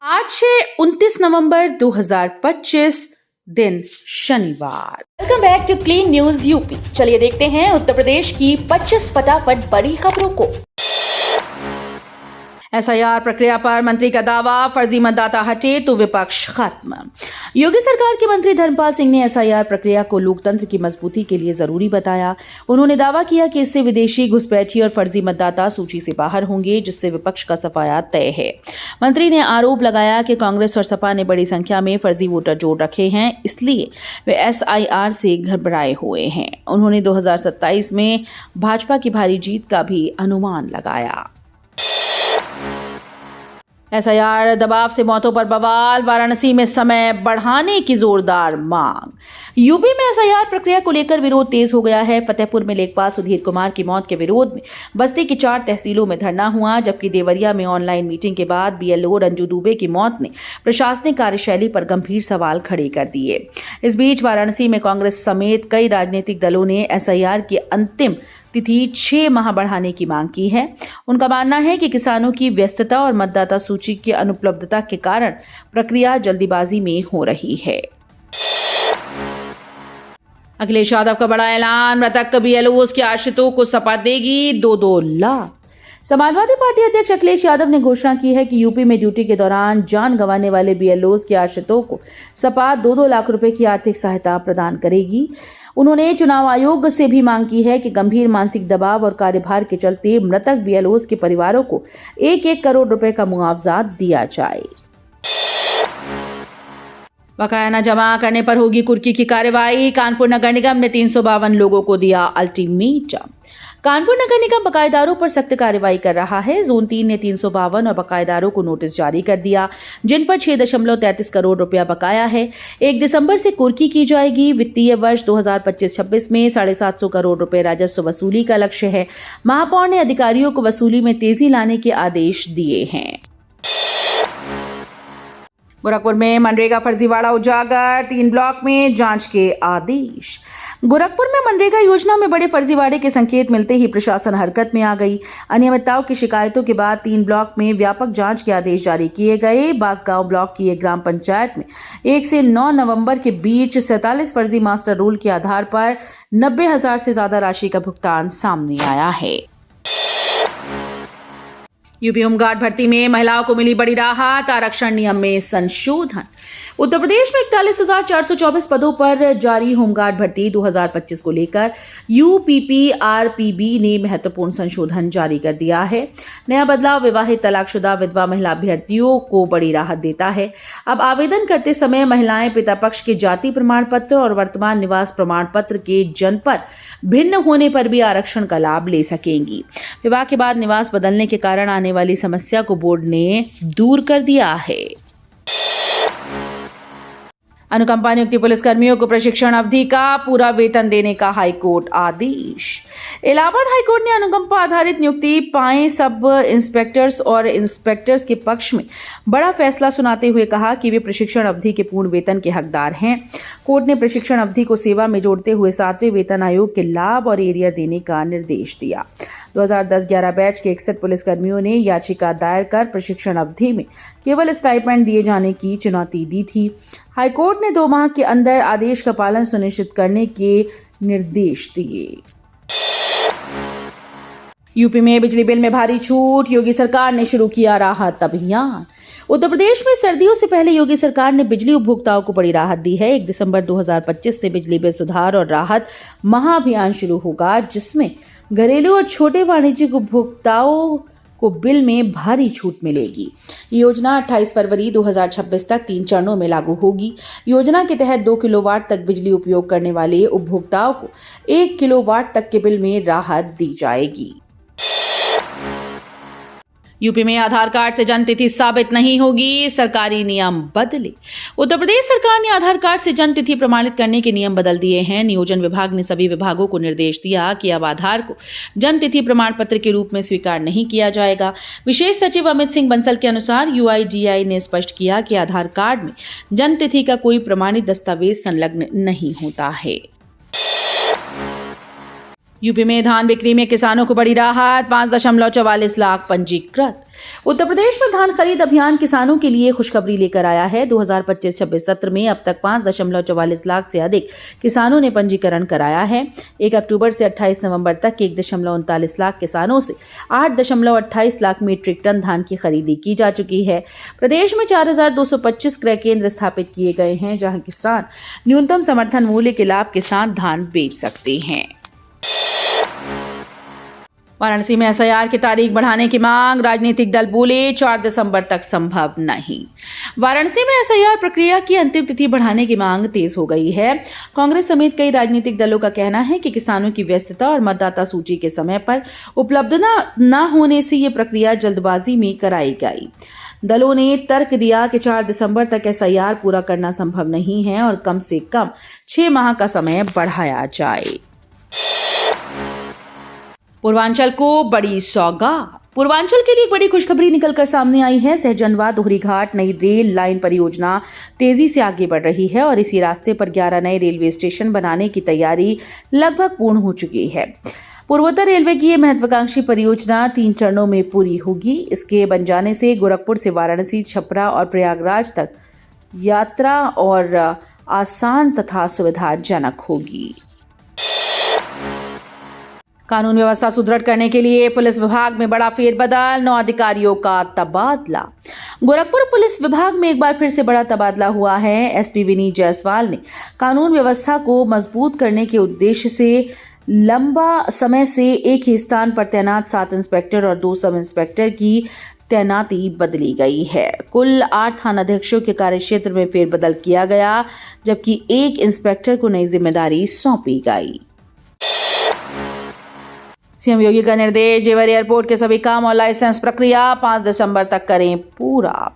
आज है 29 नवंबर 2025 दिन शनिवार। Welcome back to clean news UP. चलिए देखते हैं उत्तर प्रदेश की 25 फटाफट बड़ी खबरों को। एसआईआर प्रक्रिया पर मंत्री का दावा, फर्जी मतदाता हटे तो विपक्ष खत्म। योगी सरकार के मंत्री धर्मपाल सिंह ने एसआईआर प्रक्रिया को लोकतंत्र की मजबूती के लिए जरूरी बताया। उन्होंने दावा किया कि इससे विदेशी घुसपैठी और फर्जी मतदाता सूची से बाहर होंगे, जिससे विपक्ष का सफाया तय है। मंत्री ने आरोप लगाया कि कांग्रेस और सपा ने बड़ी संख्या में फर्जी वोटर जोड़ रखे हैं, इसलिए वे एसआईआर से घबराए हुए हैं। उन्होंने 2027 में भाजपा की भारी जीत का भी अनुमान लगाया। एसआईआर दबाव से मौतों पर बवाल, वाराणसी में समय बढ़ाने की जोरदार मांग। यूपी में एसआईआर प्रक्रिया को लेकर विरोध तेज हो गया है। फतेहपुर में लेखपाल सुधीर कुमार की मौत के विरोध में बस्ती की 4 तहसीलों में धरना हुआ, जबकि देवरिया में ऑनलाइन मीटिंग के बाद बीएलओ रंजू दुबे की मौत ने प्रशासनिक कार्यशैली पर गंभीर सवाल खड़े कर दिए। इस बीच वाराणसी में कांग्रेस समेत कई राजनीतिक दलों ने एसआईआर की अंतिम तिथि 6 माह बढ़ाने की मांग की है। उनका मानना है कि किसानों की व्यस्तता और मतदाता सूची की अनुपलब्धता के कारण प्रक्रिया जल्दीबाजी में हो रही है। अखिलेश यादव का बड़ा ऐलान, मृतक बीएलओस के आश्रितों को सपा देगी 2-2 लाख। समाजवादी पार्टी अध्यक्ष अखिलेश यादव ने घोषणा की है कि यूपी में ड्यूटी के दौरान जान गंवाने वाले बीएलओस के आश्रितों को सपा 2-2 लाख रुपए की आर्थिक सहायता प्रदान करेगी। उन्होंने चुनाव आयोग से भी मांग की है कि गंभीर मानसिक दबाव और कार्यभार के चलते मृतक बीएलओस के परिवारों को 1-1 करोड़ रुपए का मुआवजा दिया जाए। बकाया न जमा करने पर होगी कुर्की की कार्रवाई। कानपुर नगर निगम ने 352 लोगों को दिया अल्टीमेटम। कानपुर नगर निगम बकायेदारों पर सख्त कार्रवाई कर रहा है। जोन 3 ने 352 और बकायेदारों को नोटिस जारी कर दिया, जिन पर 6.33 करोड़ रुपया बकाया है। 1 दिसंबर से कुर्की की जाएगी। वित्तीय वर्ष 2025-26 में 750 करोड़ रुपए राजस्व वसूली का लक्ष्य है। महापौर ने अधिकारियों को वसूली में तेजी लाने के आदेश दिए हैं। गोरखपुर में मनरेगा फर्जीवाड़ा उजागर, 3 ब्लॉक में जांच के आदेश। गोरखपुर में मनरेगा योजना में बड़े फर्जीवाड़े के संकेत मिलते ही प्रशासन हरकत में आ गई। अनियमितताओं की शिकायतों के बाद 3 ब्लॉक में व्यापक जांच के आदेश जारी किए गए। बांसगांव ब्लॉक की एक ग्राम पंचायत में 1 से 9 नवंबर के बीच 47 फर्जी मास्टर रोल के आधार पर 90,000 से ज्यादा राशि का भुगतान सामने आया है। यूपी होमगार्ड भर्ती में महिलाओं को मिली बड़ी राहत, आरक्षण नियम में संशोधन। उत्तर प्रदेश में 41,424 पदों पर जारी होमगार्ड भर्ती 2025 को लेकर यूपीपीआरपीबी ने महत्वपूर्ण संशोधन जारी कर दिया है। नया बदलाव विवाहित, तलाकशुदा, विधवा महिला अभ्यर्थियों को बड़ी राहत देता है। अब आवेदन करते समय महिलाएं पिता पक्ष के जाति प्रमाण पत्र और वर्तमान निवास प्रमाण पत्र के जनपद भिन्न होने पर भी आरक्षण का लाभ ले सकेंगी। विवाह के बाद निवास बदलने के कारण आने वाली समस्या को बोर्ड ने दूर कर दिया है। अनुकंपा नियुक्ति पुलिसकर्मियों को प्रशिक्षण अवधि का पूरा वेतन देने का हाईकोर्ट आदेश। इलाहाबाद हाईकोर्ट ने अनुकंपा आधारित नियुक्ति पाए सब इंस्पेक्टर्स और इंस्पेक्टर्स के पक्ष में बड़ा फैसला सुनाते हुए कहा कि वे प्रशिक्षण अवधि के पूर्ण वेतन के हकदार हैं। कोर्ट ने प्रशिक्षण अवधि को सेवा में जोड़ते हुए 7वें वेतन आयोग के लाभ और एरियर देने का निर्देश दिया। 2010-11 बैच के 61 पुलिसकर्मियों ने याचिका दायर कर प्रशिक्षण अवधि में केवल स्टाइपेंड दिए जाने की चुनौती दी थी। हाईकोर्ट ने 2 माह के अंदर आदेश का पालन सुनिश्चित करने के निर्देश दिए। यूपी में बिजली बिल में भारी छूट, योगी सरकार ने शुरू किया राहत अभियान। उत्तर प्रदेश में सर्दियों से पहले योगी सरकार ने बिजली उपभोक्ताओं को बड़ी राहत दी है। 1 दिसंबर 2025 से बिजली बिल सुधार और राहत महाअभियान शुरू होगा, जिसमें घरेलू और छोटे वाणिज्यिक उपभोक्ताओं को बिल में भारी छूट मिलेगी। योजना 28 फरवरी 2026 तक 3 चरणों में लागू होगी। योजना के तहत 2 किलोवाट तक बिजली उपयोग करने वाले उपभोक्ताओं को 1 किलोवाट तक के बिल में राहत दी जाएगी। यूपी में आधार कार्ड से जन्म तिथि साबित नहीं होगी, सरकारी नियम बदले। उत्तर प्रदेश सरकार ने आधार कार्ड से जन्म तिथि प्रमाणित करने के नियम बदल दिए हैं। नियोजन विभाग ने सभी विभागों को निर्देश दिया कि अब आधार को जन्म तिथि प्रमाण पत्र के रूप में स्वीकार नहीं किया जाएगा। विशेष सचिव अमित सिंह बंसल के अनुसार यूआईडीआई ने स्पष्ट किया कि आधार कार्ड में जन्म तिथि का कोई प्रमाणित दस्तावेज संलग्न नहीं होता है। यूपी में धान बिक्री में किसानों को बड़ी राहत, 5.44 लाख पंजीकृत। उत्तर प्रदेश में धान खरीद अभियान किसानों के लिए खुशखबरी लेकर आया है। 2025-26 सत्र में अब तक 5.44 लाख से अधिक किसानों ने पंजीकरण कराया है। 1 अक्टूबर से 28 नवंबर तक 1.39 लाख किसानों से 8.28 लाख मीट्रिक टन धान की खरीदी की जा चुकी है। प्रदेश में 4,225 क्रय केंद्र स्थापित किए गए हैं, जहां किसान न्यूनतम समर्थन मूल्य के लाभ के साथ धान बेच सकते हैं। वाराणसी में एसआईआर की तारीख बढ़ाने की मांग, राजनीतिक दल बोले 4 दिसंबर तक संभव नहीं। वाराणसी में एसआईआर प्रक्रिया की अंतिम तिथि बढ़ाने की मांग तेज हो गई है। कांग्रेस समेत कई राजनीतिक दलों का कहना है कि किसानों की व्यस्तता और मतदाता सूची के समय पर उपलब्ध न होने से ये प्रक्रिया जल्दबाजी में कराई गई। दलों ने तर्क दिया कि 4 दिसंबर तक एसआईआर पूरा करना संभव नहीं है और कम से कम 6 माह का समय बढ़ाया जाए। पूर्वांचल को बड़ी सौगात। पूर्वांचल के लिए एक बड़ी खुशखबरी निकलकर सामने आई है। सहजनवा दोहरी घाट नई रेल लाइन परियोजना तेजी से आगे बढ़ रही है और इसी रास्ते पर 11 नए रेलवे स्टेशन बनाने की तैयारी लगभग पूर्ण हो चुकी है। पूर्वोत्तर रेलवे की ये महत्वाकांक्षी परियोजना 3 चरणों में पूरी होगी। इसके बन जाने से गोरखपुर से वाराणसी, छपरा और प्रयागराज तक यात्रा और आसान तथा सुविधाजनक होगी। कानून व्यवस्था सुदृढ़ करने के लिए पुलिस विभाग में बड़ा फेरबदल, 9 अधिकारियों का तबादला। गोरखपुर पुलिस विभाग में एक बार फिर से बड़ा तबादला हुआ है। एसपी विनीत जायसवाल ने कानून व्यवस्था को मजबूत करने के उद्देश्य से लंबा समय से एक ही स्थान पर तैनात 7 इंस्पेक्टर और 2 सब इंस्पेक्टर की तैनाती बदली गई है। कुल 8 थानाध्यक्षों के कार्यक्षेत्र में फेरबदल किया गया, जबकि 1 इंस्पेक्टर को नई जिम्मेदारी सौंपी गई। सीएम योगी का निर्देश, जेवर एयरपोर्ट के सभी काम और लाइसेंस प्रक्रिया 5 दिसंबर तक करें पूरा।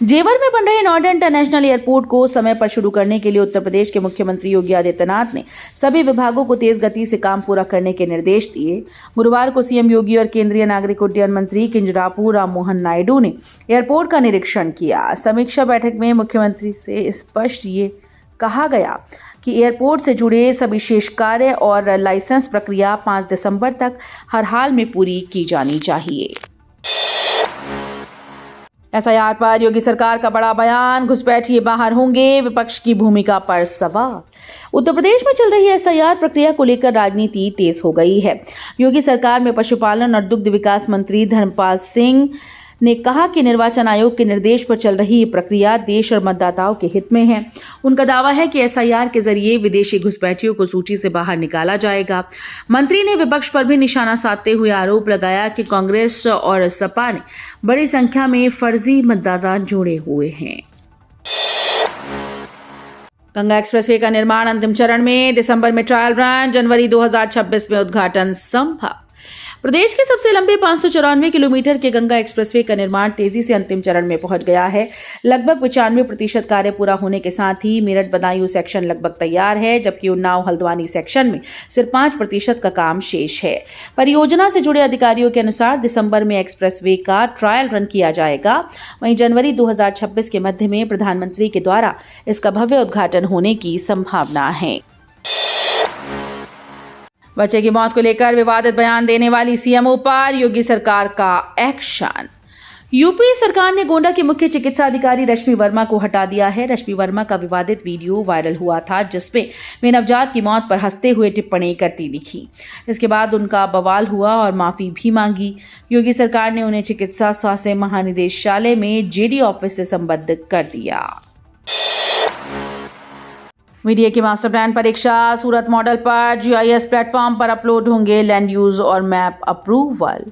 जेवर में बन रहे नोएडा इंटरनेशनल एयरपोर्ट को समय पर शुरू करने के लिए उत्तर प्रदेश के मुख्यमंत्री योगी आदित्यनाथ ने सभी विभागों को तेज गति से काम पूरा करने के निर्देश दिए। गुरुवार को सीएम योगी और केंद्रीय नागरिक उड्डयन मंत्री किंजरापू राममोहन नायडू ने एयरपोर्ट का निरीक्षण किया। समीक्षा बैठक में मुख्यमंत्री से स्पष्ट ये कहा गया कि एयरपोर्ट से जुड़े सभी शेष कार्य और लाइसेंस प्रक्रिया 5 दिसंबर तक हर हाल में पूरी की जानी चाहिए। एसआईआर पर योगी सरकार का बड़ा बयान, घुसपैठिए बाहर होंगे, विपक्ष की भूमिका पर सवाल। उत्तर प्रदेश में चल रही एसआईआर प्रक्रिया को लेकर राजनीति तेज हो गई है। योगी सरकार में पशुपालन और दुग्ध विकास मंत्री धर्मपाल सिंह ने कहा कि निर्वाचन आयोग के निर्देश पर चल रही ये प्रक्रिया देश और मतदाताओं के हित में है। उनका दावा है कि एसआईआर के जरिए विदेशी घुसपैठियों को सूची से बाहर निकाला जाएगा। मंत्री ने विपक्ष पर भी निशाना साधते हुए आरोप लगाया कि कांग्रेस और सपा ने बड़ी संख्या में फर्जी मतदाता जोड़े हुए हैं। गंगा एक्सप्रेसवे का निर्माण अंतिम चरण में, दिसंबर में ट्रायल रन, जनवरी 2026 में उद्घाटन संभव। प्रदेश के सबसे लंबे 594 किलोमीटर के गंगा एक्सप्रेसवे का निर्माण तेजी से अंतिम चरण में पहुंच गया है। लगभग 95% कार्य पूरा होने के साथ ही मेरठ बदायूं सेक्शन लगभग तैयार है, जबकि उन्नाव हल्द्वानी सेक्शन में सिर्फ 5% का काम शेष है। परियोजना से जुड़े अधिकारियों के अनुसार दिसंबर में एक्सप्रेसवे का ट्रायल रन किया जाएगा। वहीं जनवरी 2026 के मध्य में प्रधानमंत्री के द्वारा इसका भव्य उद्घाटन होने की संभावना है। बच्चे की मौत को लेकर विवादित बयान देने वाली सीएमओ पर योगी सरकार का एक्शन। यूपी सरकार ने गोंडा के मुख्य चिकित्सा अधिकारी रश्मि वर्मा को हटा दिया है। रश्मि वर्मा का विवादित वीडियो वायरल हुआ था, जिसमें वे नवजात की मौत पर हंसते हुए टिप्पणी करती दिखी। इसके बाद उनका बवाल हुआ और माफी भी मांगी। योगी सरकार ने उन्हें चिकित्सा स्वास्थ्य महानिदेशालय में जेडी ऑफिस से संबद्ध कर दिया। मीडिया की मास्टर प्लान परीक्षा, सूरत मॉडल पर जीआईएस प्लेटफॉर्म पर अपलोड होंगे लैंड यूज और मैप अप्रूवल।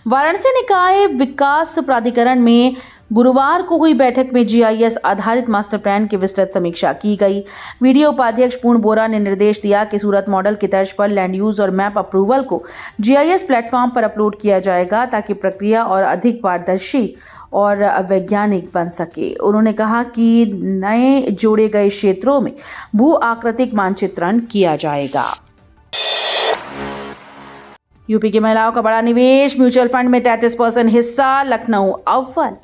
वाराणसी निकाय विकास प्राधिकरण में गुरुवार को हुई बैठक में जीआईएस आधारित मास्टर प्लान की विस्तृत समीक्षा की गई। वीडियो उपाध्यक्ष पूर्ण बोरा ने निर्देश दिया कि सूरत मॉडल की तर्ज पर लैंड यूज और मैप अप्रूवल को जीआईएस प्लेटफॉर्म पर अपलोड किया जाएगा, ताकि प्रक्रिया और अधिक पारदर्शी और वैज्ञानिक बन सके। उन्होंने कहा कि नए जोड़े गए क्षेत्रों में भू आकृतिक मानचित्रण किया जाएगा। यूपी की महिलाओं का बड़ा निवेश, म्यूचुअल फंड में 33% हिस्सा, लखनऊ अव्वल।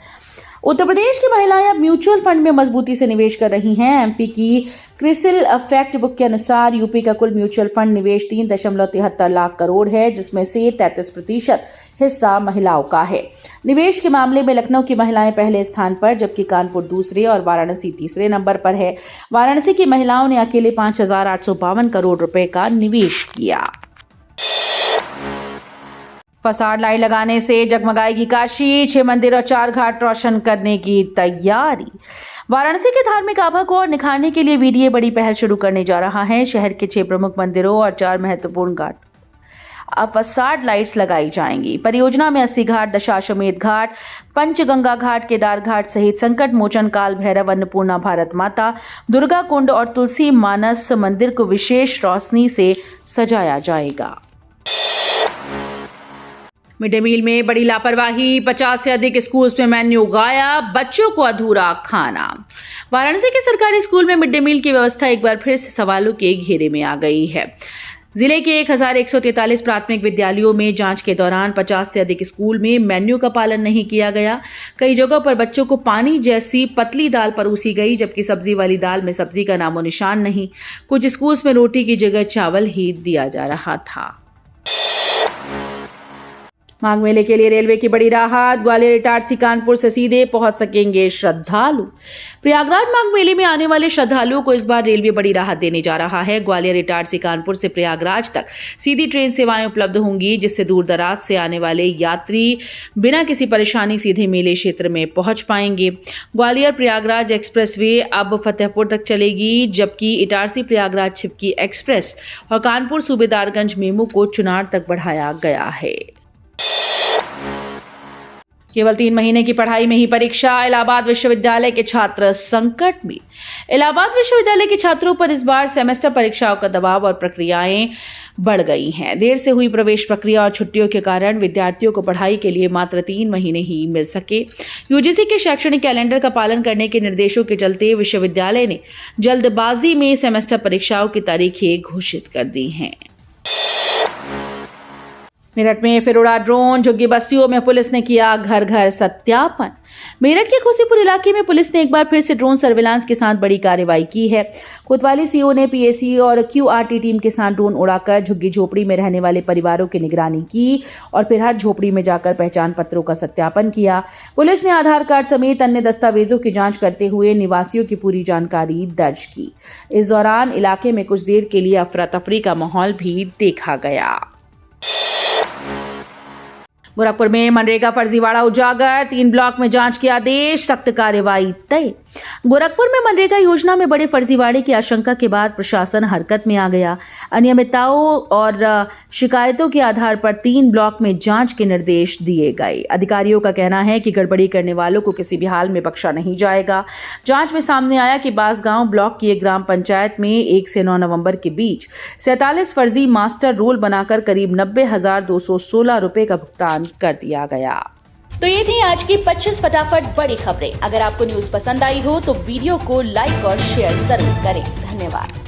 उत्तर प्रदेश की महिलाएं अब म्यूचुअल फंड में मजबूती से निवेश कर रही हैं। एमपी की क्रिसिल फैक्ट बुक के अनुसार यूपी का कुल म्यूचुअल फंड निवेश 3.73 लाख करोड़ है, जिसमें से 33% हिस्सा महिलाओं का है। निवेश के मामले में लखनऊ की महिलाएं पहले स्थान पर, जबकि कानपुर दूसरे और वाराणसी तीसरे नंबर पर है। वाराणसी की महिलाओं ने अकेले 5,852 करोड़ रुपए का निवेश किया। फसाड लाइट लगाने से जगमगाएगी काशी, 6 मंदिर और 4 घाट रोशन करने की तैयारी। वाराणसी के धार्मिक आभा को और निखारने के लिए वीडीए बड़ी पहल शुरू करने जा रहा है। शहर के 6 प्रमुख मंदिरों और 4 महत्वपूर्ण घाट अब फसाड लाइट्स लगाई जाएंगी। परियोजना में 80 घाट, दशाश्वमेध घाट, पंचगंगा घाट, केदार घाट सहित संकट मोचन, काल भैरव, अन्नपूर्णा भारत माता, दुर्गा कुंड और तुलसी मानस मंदिर को विशेष रोशनी से सजाया जाएगा। मिड डे मील में बड़ी लापरवाही, 50 से अधिक स्कूल्स में मेन्यू गायब, बच्चों को अधूरा खाना। वाराणसी के सरकारी स्कूल में मिड डे मील की व्यवस्था एक बार फिर से सवालों के घेरे में आ गई है। जिले के 1143 प्राथमिक विद्यालयों में जांच के दौरान 50 से अधिक स्कूल में मेन्यू का पालन नहीं किया गया। कई जगहों पर बच्चों को पानी जैसी पतली दाल परोसी गई, जबकि सब्जी वाली दाल में सब्जी का नामो निशान नहीं। कुछ स्कूल्स में रोटी की जगह चावल ही दिया जा रहा था। माघ मेले के लिए रेलवे की बड़ी राहत, ग्वालियर, इटारसी, कानपुर से सीधे पहुंच सकेंगे श्रद्धालु। प्रयागराज माघ मेले में आने वाले श्रद्धालुओं को इस बार रेलवे बड़ी राहत देने जा रहा है। ग्वालियर, इटारसी, कानपुर से प्रयागराज तक सीधी ट्रेन सेवाएं उपलब्ध होंगी, जिससे दूर दराज से आने वाले यात्री बिना किसी परेशानी सीधे मेले क्षेत्र में पहुंच पाएंगे। ग्वालियर प्रयागराज एक्सप्रेसवे अब फतेहपुर तक चलेगी, जबकि इटारसी प्रयागराज छिपकी एक्सप्रेस और कानपुर सूबेदारगंज मेमू को चुनार तक बढ़ाया गया है। केवल 3 महीने की पढ़ाई में ही परीक्षा, इलाहाबाद विश्वविद्यालय के छात्र संकट में। इलाहाबाद विश्वविद्यालय के छात्रों पर इस बार सेमेस्टर परीक्षाओं का दबाव और प्रक्रियाएं बढ़ गई हैं। देर से हुई प्रवेश प्रक्रिया और छुट्टियों के कारण विद्यार्थियों को पढ़ाई के लिए मात्र 3 महीने ही मिल सके। यूजीसी के शैक्षणिक कैलेंडर का पालन करने के निर्देशों के चलते विश्वविद्यालय ने जल्दबाजी में सेमेस्टर परीक्षाओं की तारीखें घोषित कर दी हैं। मेरठ में फिर उड़ा ड्रोन, झुग्गी बस्तियों में पुलिस ने किया घर घर सत्यापन। मेरठ के खुशीपुर इलाके में पुलिस ने एक बार फिर से ड्रोन सर्विलांस के साथ बड़ी कार्रवाई की है। कोतवाली सीओ ने पीएसी और क्यूआरटी टीम के साथ ड्रोन उड़ाकर झुग्गी झोपड़ी में रहने वाले परिवारों की निगरानी की और फिर हर झोपड़ी में जाकर पहचान पत्रों का सत्यापन किया। पुलिस ने आधार कार्ड समेत अन्य दस्तावेजों की जांच करते हुए निवासियों की पूरी जानकारी दर्ज की। इस दौरान इलाके में कुछ देर के लिए अफरा तफरी का माहौल भी देखा गया। गोरखपुर में मनरेगा फर्जीवाड़ा उजागर, 3 ब्लॉक में जांच के आदेश, सख्त कार्रवाई तय। गोरखपुर में मनरेगा योजना में बड़े फर्जीवाड़े की आशंका के बाद प्रशासन हरकत में आ गया। अनियमितताओं और शिकायतों के आधार पर 3 ब्लॉक में जांच के निर्देश दिए गए। अधिकारियों का कहना है कि गड़बड़ी करने वालों को किसी भी हाल में बख्शा नहीं जाएगा। जांच में सामने आया कि बांसगांव ब्लॉक की एक ग्राम पंचायत में 1 से 9 नवंबर के बीच 47 फर्जी मास्टर रोल बनाकर करीब 90,216 रुपए का भुगतान कर दिया गया। तो ये थी आज की 25 फटाफट बड़ी खबरें। अगर आपको न्यूज पसंद आई हो तो वीडियो को लाइक और शेयर जरूर करें। धन्यवाद।